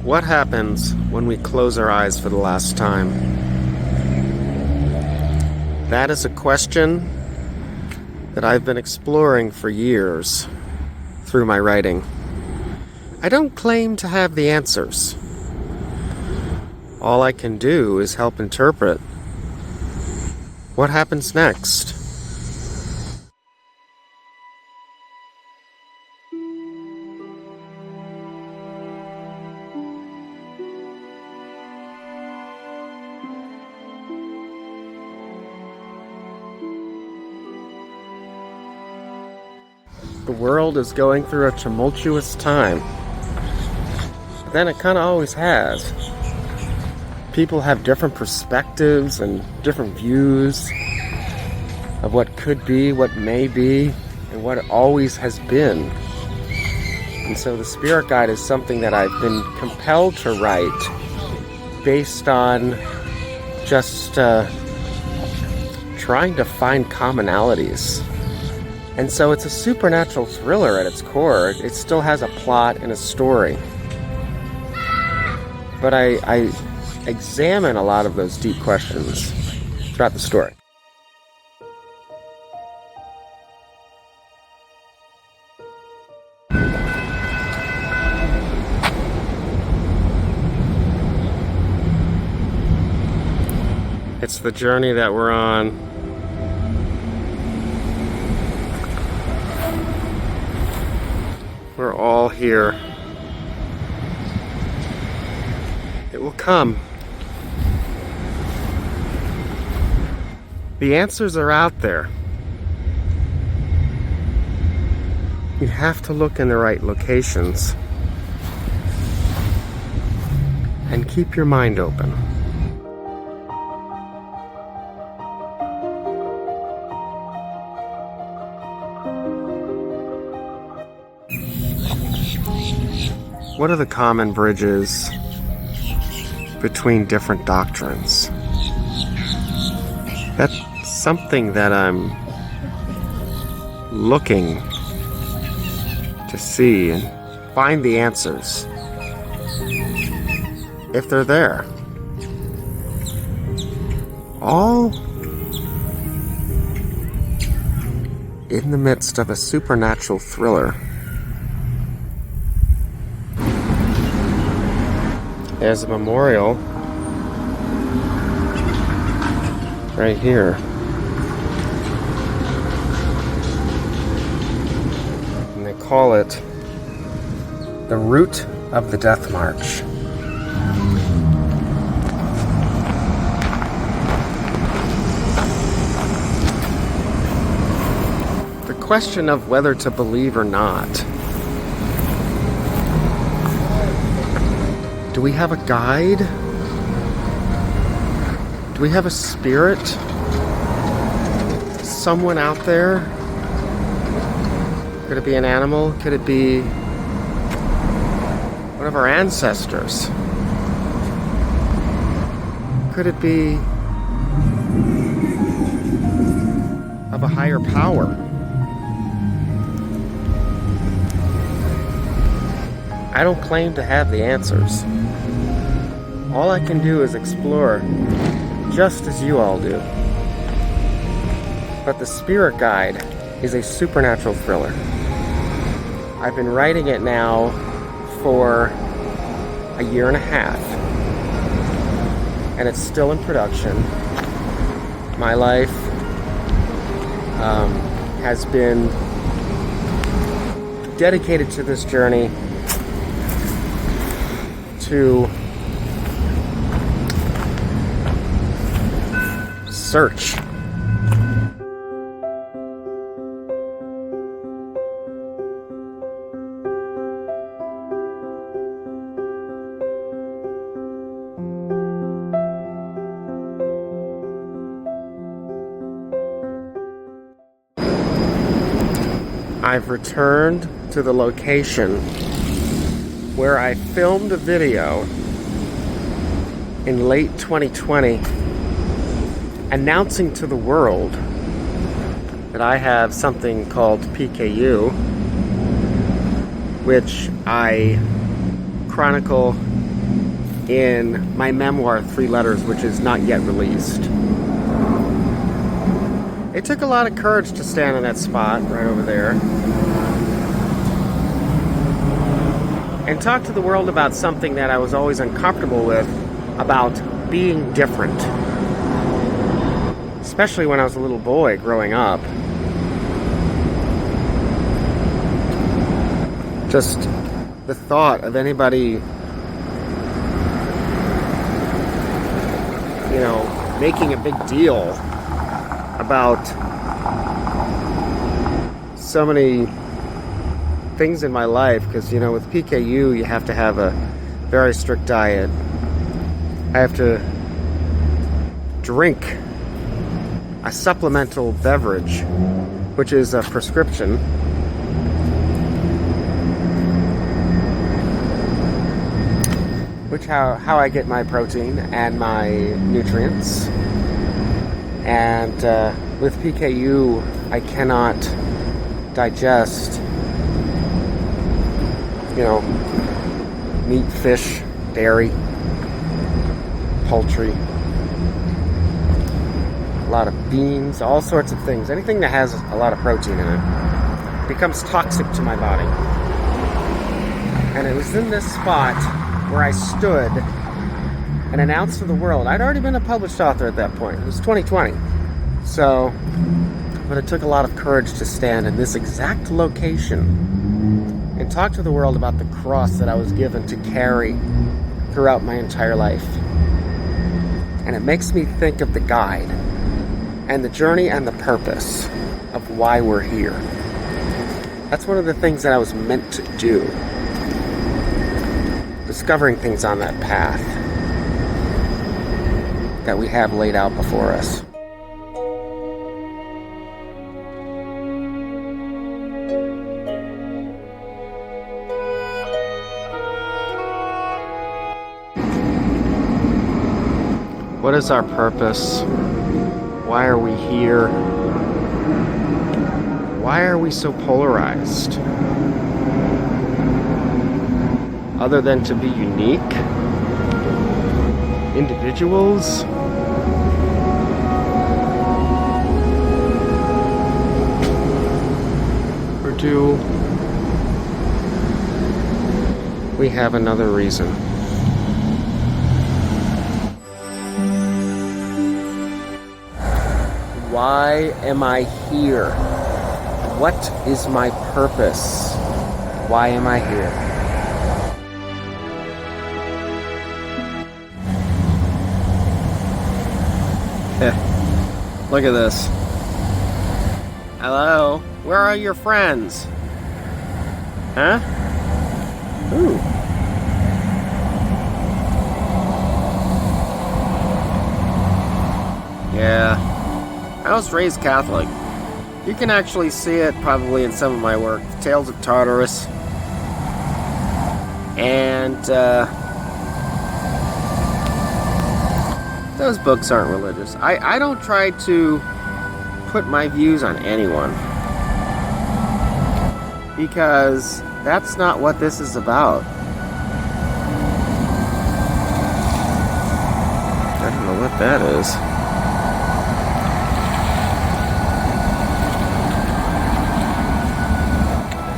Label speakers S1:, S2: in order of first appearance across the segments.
S1: What happens when we close our eyes for the last time? That is a question that I've been exploring for years through my writing. I don't claim to have the answers. All I can do is help interpret what happens next. The world is going through a tumultuous time. But then it kind of always has. People have different perspectives and different views of what could be, what may be, and what always has been. And so the spirit guide is something that I've been compelled to write based on just trying to find commonalities. And so it's a supernatural thriller at its core. It still has a plot and a story. But I examine a lot of those deep questions throughout the story. It's the journey that we're on. We're all here. It will come. The answers are out there. You have to look in the right locations and keep your mind open. What are the common bridges between different doctrines? That's something that I'm looking to see and find the answers, if they're there. All in the midst of a supernatural thriller. There's a memorial right here. And they call it the Route of the Death March. The question of whether to believe or not. Do we have a guide? Do we have a spirit? Someone out there? Could it be an animal? Could it be one of our ancestors? Could it be of a higher power? I don't claim to have the answers. All I can do is explore, just as you all do. But the spirit guide is a supernatural thriller. I've been writing it now for a year and a half, and it's still in production. My life has been dedicated to this journey to search. I've returned to the location where I filmed a video in late 2020 announcing to the world that I have something called PKU, which I chronicle in my memoir, 3 Letters, which is not yet released. It took a lot of courage to stand in that spot right over there and talk to the world about something that I was always uncomfortable with, about being different. Especially when I was a little boy growing up. Just the thought of anybody, making a big deal about so many things in my life, because with PKU you have to have a very strict diet. I have to drink a supplemental beverage, which is a prescription, which how I get my protein and my nutrients. And with PKU, I cannot digest, meat, fish, dairy, poultry, a lot of beans, all sorts of things. Anything that has a lot of protein in it becomes toxic to my body. And it was in this spot where I stood and announced to the world. I'd already been a published author at that point. It was 2020. But it took a lot of courage to stand in this exact location and talk to the world about the cross that I was given to carry throughout my entire life. And it makes me think of the guide and the journey and the purpose of why we're here. That's one of the things that I was meant to do. Discovering things on that path that we have laid out before us. What is our purpose? Why are we here? Why are we so polarized? Other than to be unique individuals? Or do we have another reason? Why am I here? What is my purpose? Why am I here? Look at this. Hello? Where are your friends? Huh? Ooh. Yeah. I was raised Catholic. You can actually see it probably in some of my work. Tales of Tartarus. And, those books aren't religious. I don't try to put my views on anyone, because that's not what this is about. I don't know what that is.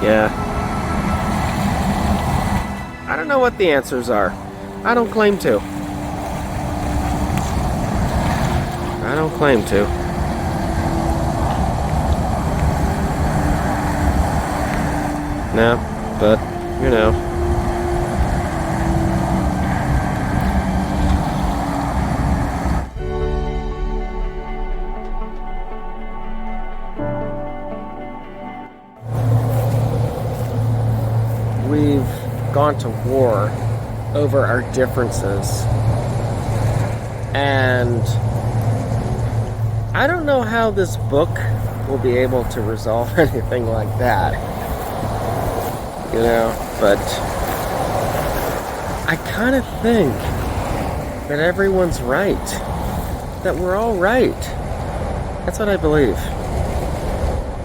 S1: Yeah. I don't know what the answers are. I don't claim to. I don't claim to. No, but, We've gone to war over our differences. And I don't know how this book will be able to resolve anything like that. But I kind of think that everyone's right. That we're all right. That's what I believe.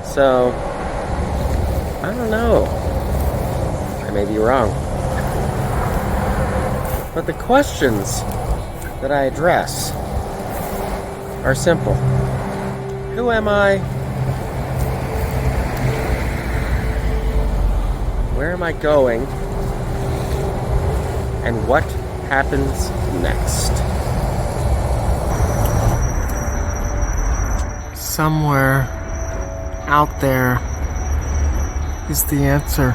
S1: So, I don't know. I may be wrong. But the questions that I address are simple. Who am I? Where am I going? And what happens next? Somewhere out there is the answer.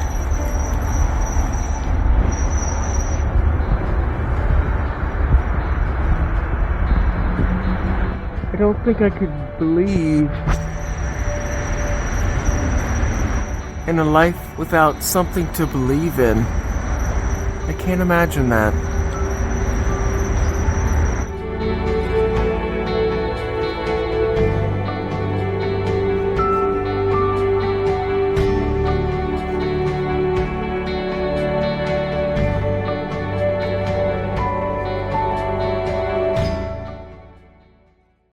S1: I don't think I could believe in a life without something to believe in. I can't imagine that.